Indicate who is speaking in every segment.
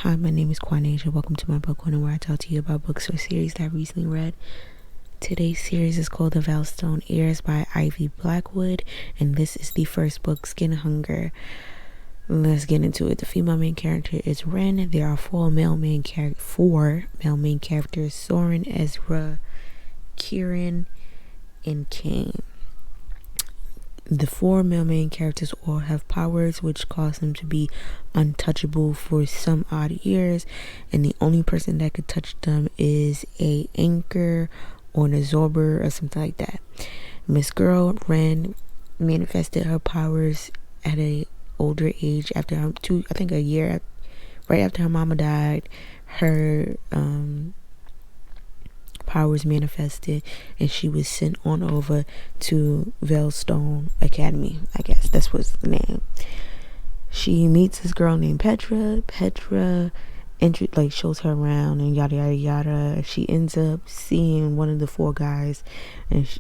Speaker 1: Hi, my name is Quanasia. Welcome to my book corner where I talk to you about books or series that I recently read. Today's series is called The Veilstone, Heirs by Blackwood, and this is the first book, Skin Hunger. Let's get into it. The female main character is Ren. There are four male main characters, Soren, Ezra, Kieran, and Kane. The four male main characters all have powers which cause them to be untouchable for some odd years, and the only person that could touch them is a anchor or an absorber or something like that. Miss Girl Ren manifested her powers at a older age after a year right after her mama died. Her powers manifested and she was sent on over to Veilstone Academy. I guess that's what's the name. She meets this girl named Petra shows her around and yada yada yada. She ends up seeing one of the four guys,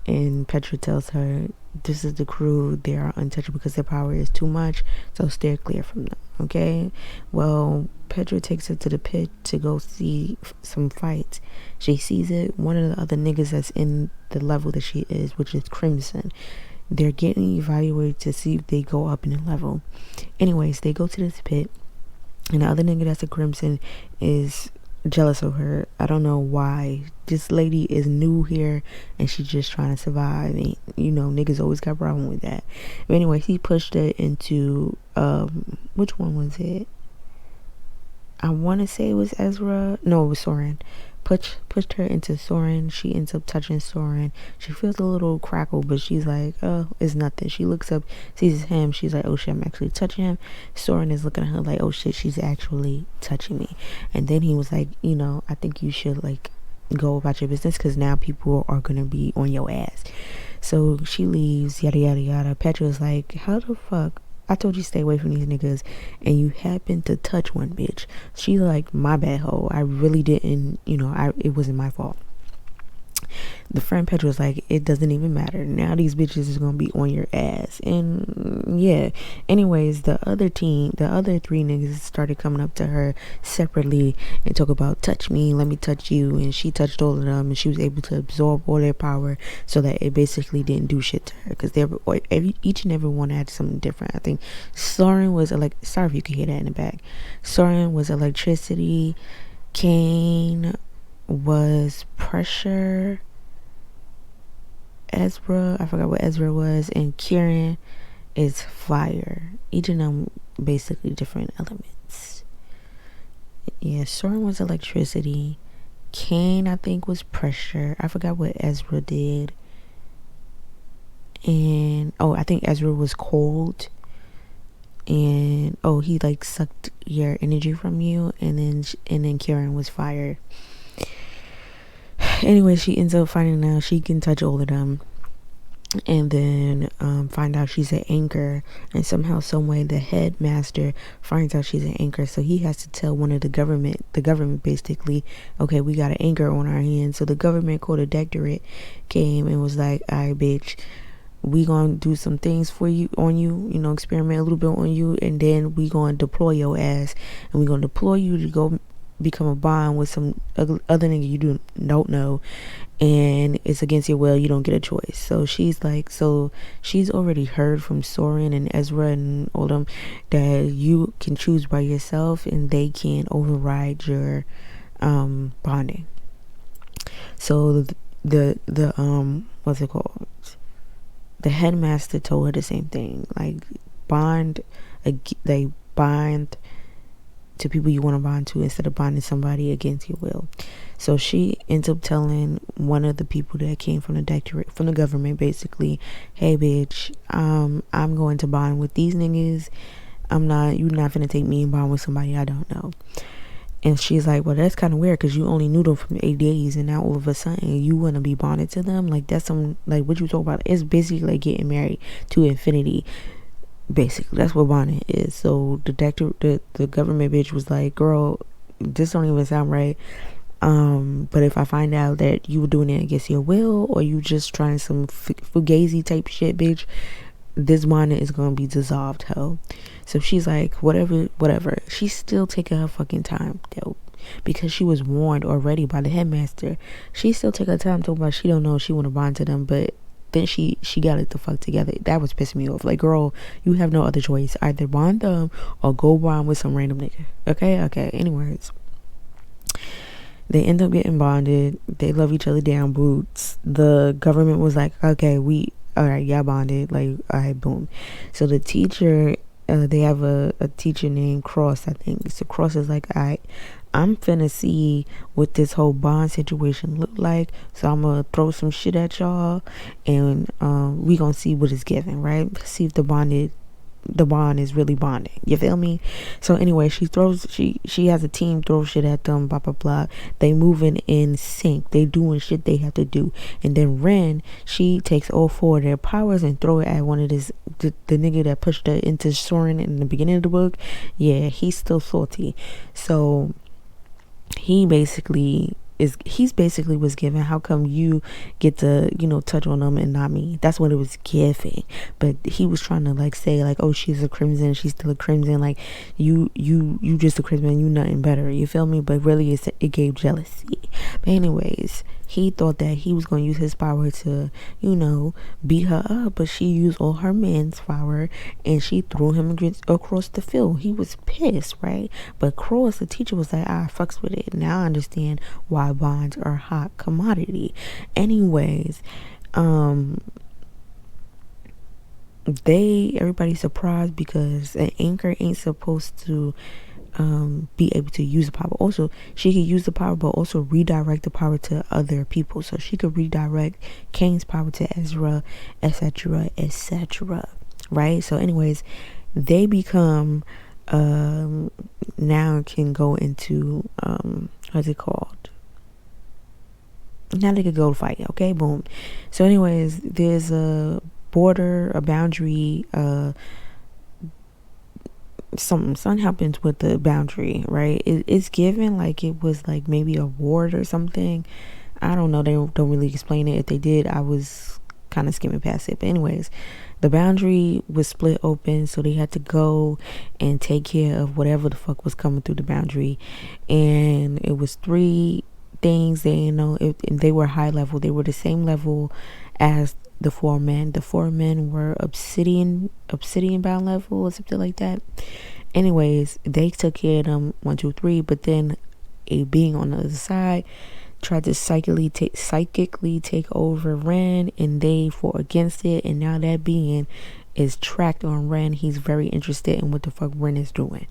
Speaker 1: and Petra tells her, this is the crew, they are untouchable because their power is too much, so steer clear from them. Okay, well, Petra takes her to the pit to go see some fights. She sees it, one of the other niggas that's in the level that she is, which is Crimson. They're getting evaluated to see if they go up in the level. Anyways, they go to this pit, and the other nigga that's a Crimson is jealous of her. I don't know why. This lady is new here and she's just trying to survive, and niggas always got a problem with that. But anyway, he pushed her into which one was it? I want to say it was Ezra. No, it was Soren. Pushed her into Soren. She ends up touching Soren. She feels a little crackle, but she's like, oh, it's nothing. She looks up, sees him. She's like, oh shit, I'm actually touching him. Soren is looking at her like, oh shit, she's actually touching me. And then he was like, I think you should go about your business, because now people are gonna be on your ass. So she leaves, yada yada yada. Petra's like, how the fuck? I told you stay away from these niggas, and you happen to touch one, bitch. She's like, my bad, ho. I really didn't, it wasn't my fault. The friend Petra was like, it doesn't even matter. Now these bitches is gonna be on your ass. And yeah. Anyways, the other three niggas started coming up to her separately and talk about, touch me, let me touch you. And she touched all of them, and she was able to absorb all their power so that it basically didn't do shit to her, because each and every one had something different. I think Soren was sorry if you could hear that in the back. Soren was electricity. Kane was pressure. Ezra, I forgot what Ezra was, and Kieran is fire. Each of them basically different elements. Yeah, Soren was electricity. Kane, I think, was pressure. I forgot what Ezra did. And I think Ezra was cold. And he sucked your energy from you. And then Kieran was fire. Anyway, she ends up finding out she can touch all of them, and then find out she's an anchor, and somehow, some way, the headmaster finds out she's an anchor, so he has to tell one of the government basically, okay, we got an anchor on our hands. So the government protectorate came and was like, alright, bitch, we gonna do some things for you, experiment a little bit on you, and then we gonna deploy your ass, and we gonna deploy you to go become a bond with some other nigga you don't know, and it's against your will. You don't get a choice. So she's already heard from Soren and Ezra and all them that you can choose by yourself, and they can override your bonding. So the what's it called? The headmaster told her the same thing, bond to people you want to bond to instead of bonding somebody against your will. So she ends up telling one of the people that came from the government, basically, hey bitch, I'm going to bond with these niggas. You're not finna take me and bond with somebody I don't know. And she's like, well, that's kind of weird, because you only knew them from 8 days, and now all of a sudden you want to be bonded to them. That's what you talk about. It's basically like getting married to infinity. Basically, that's what bonding is. So the government bitch was like, girl, this don't even sound right. But if I find out that you were doing it against your will, or you just trying some fugazi type shit, bitch, this bonding is gonna be dissolved, ho. So she's like, whatever. She's still taking her fucking time, though, because she was warned already by the headmaster. She still take her time talking about she don't know if she want to bond to them, but then she got it the fuck together. That was pissing me off. Like, girl, you have no other choice. Either bond them or go bond with some random nigga. Okay. Anyways, they end up getting bonded. They love each other down boots. The government was like, okay, all right, y'all bonded. Like, all right, boom. So the teacher, they have a teacher named Cross, I think. So Cross is like, all right, I'm finna see what this whole bond situation look like. So I'm gonna throw some shit at y'all, and we gonna see what it's giving, right? See if the bond is really bonding. You feel me? So anyway, she has a team throw shit at them, blah blah blah. They moving in sync. They doing shit they have to do. And then Ren, she takes all four of their powers and throw it at one of the nigga that pushed her into Soren in the beginning of the book. Yeah, he's still salty. So he's basically was given, how come you get to touch on them and not me? That's what it was giving. But he was trying to like say like, oh, she's a crimson, she's still a crimson, like you just a crimson, you nothing better, you feel me? But really it gave jealousy. But anyways, he thought that he was going to use his power to beat her up, but she used all her man's power and she threw him across the field. He was pissed, right? But Cross, the teacher, was like, I fucks with it. Now I understand why bonds are a hot commodity. Anyways, everybody's surprised because an anchor ain't supposed to be able to use the power. Also, she could use the power but also redirect the power to other people. So she could redirect Kane's power to Ezra, etc., right? So anyways, they become now can go into what's it called, now they could go fight. Okay, boom. So anyways, there's a boundary, something happens with the boundary, right? It's given like it was like maybe a ward or something. I don't know, they don't really explain it. If they did, I was kind of skimming past it. But anyways, the boundary was split open, so they had to go and take care of whatever the fuck was coming through the boundary. And it was 3 things. And they were high level. They were the same level as the 4 men. The 4 men were obsidian bound level or something like that. Anyways, they took care of them 1, 2, 3. But then a being on the other side tried to psychically take over Ren, and they fought against it. And now that being is tracked on Ren. He's very interested in what the fuck Ren is doing,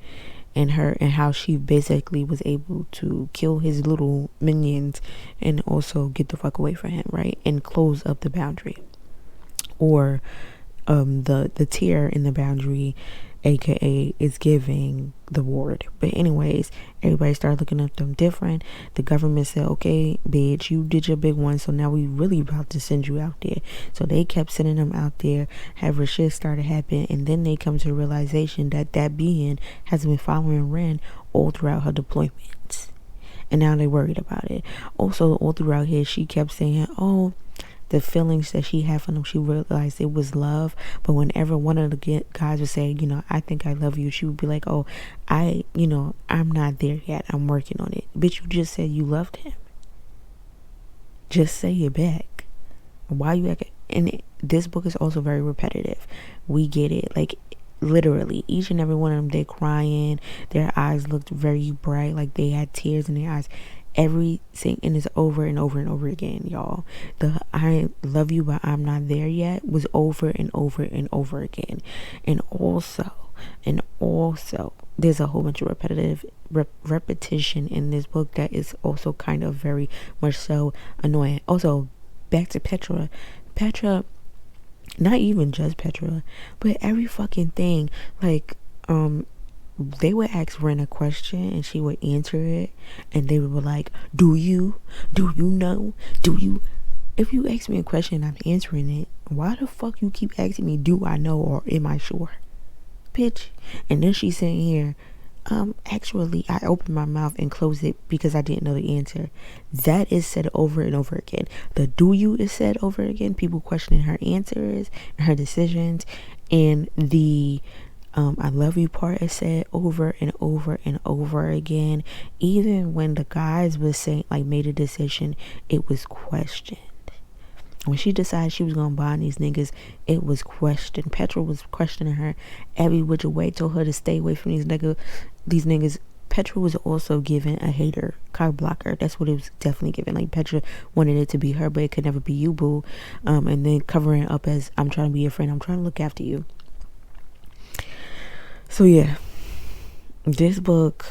Speaker 1: and how she basically was able to kill his little minions and also get the fuck away from him, right? And close up the boundary, or the tier in the boundary, aka is giving the ward. But anyways, everybody started looking at them different. The government said, okay, bitch, you did your big one, so now we really about to send you out there. So they kept sending them out there. However, shit started happening, and then they come to the realization that being has been following Ren all throughout her deployments, and now they're worried about it. Also, all throughout here, she kept saying, oh, the feelings that she had for them, she realized it was love. But whenever one of the guys would say, I think I love you, she would be like, oh, I'm not there yet, I'm working on it. Bitch, you just said you loved him. Just say it back. Why you acting? And this book is also very repetitive. We get it. Like, literally, each and every one of them, they're crying. Their eyes looked very bright, like they had tears in their eyes. Everything, and it's over and over and over again, y'all. The I love you but I'm not there yet was over and over and over again. And also there's a whole bunch of repetition in this book that is also kind of very much so annoying. Also, back to Petra, not even just Petra, but every fucking thing, like they would ask Ren a question and she would answer it, and they would be like, do you know, if you ask me a question and I'm answering it, why the fuck you keep asking me, do I know or am I sure, bitch? And then she's saying here, actually I opened my mouth and closed it because I didn't know the answer. That is said over and over again. The do you is said over again, people questioning her answers and her decisions. And the I love you part is said over and over and over again. Even when the guys was saying, like, made a decision, it was questioned. When she decided she was gonna bond these niggas, it was questioned. Petra was questioning her every which way, told her to stay away from these niggas. Petra was also given a hater, card blocker. That's what it was definitely given. Like, Petra wanted it to be her, but it could never be you, boo. And then covering it up as, I'm trying to be your friend, I'm trying to look after you. So yeah, this book,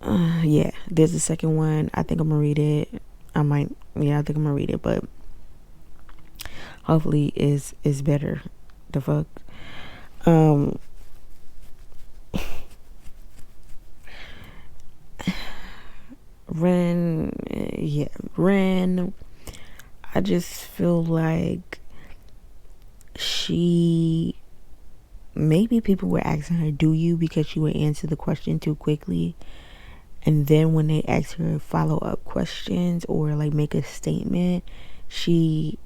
Speaker 1: yeah, there's a second one. I think I'm gonna read it. I think I'm gonna read it, but hopefully is better. The fuck. Ren, I just feel like maybe people were asking her, do you, because she would answer the question too quickly, and then when they ask her follow-up questions or like make a statement, she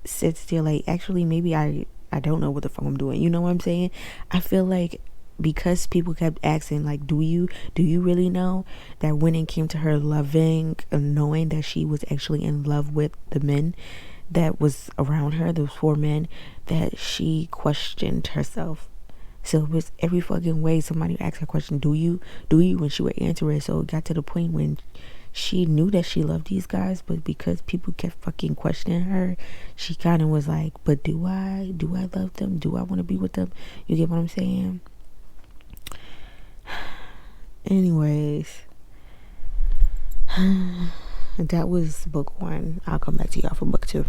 Speaker 1: sits there like, actually, maybe I don't know what the fuck I'm doing. You know what I'm saying? I feel like because people kept asking, like, do you really know, that when it came to her loving and knowing that she was actually in love with the men that was around her, those 4 men, that she questioned herself. So it was every fucking way somebody asked her a question, do you, when she would answer it. So it got to the point when she knew that she loved these guys, but because people kept fucking questioning her, she kind of was like, but do I love them? Do I want to be with them? You get what I'm saying? Anyways, that was book 1. I'll come back to y'all for book 2.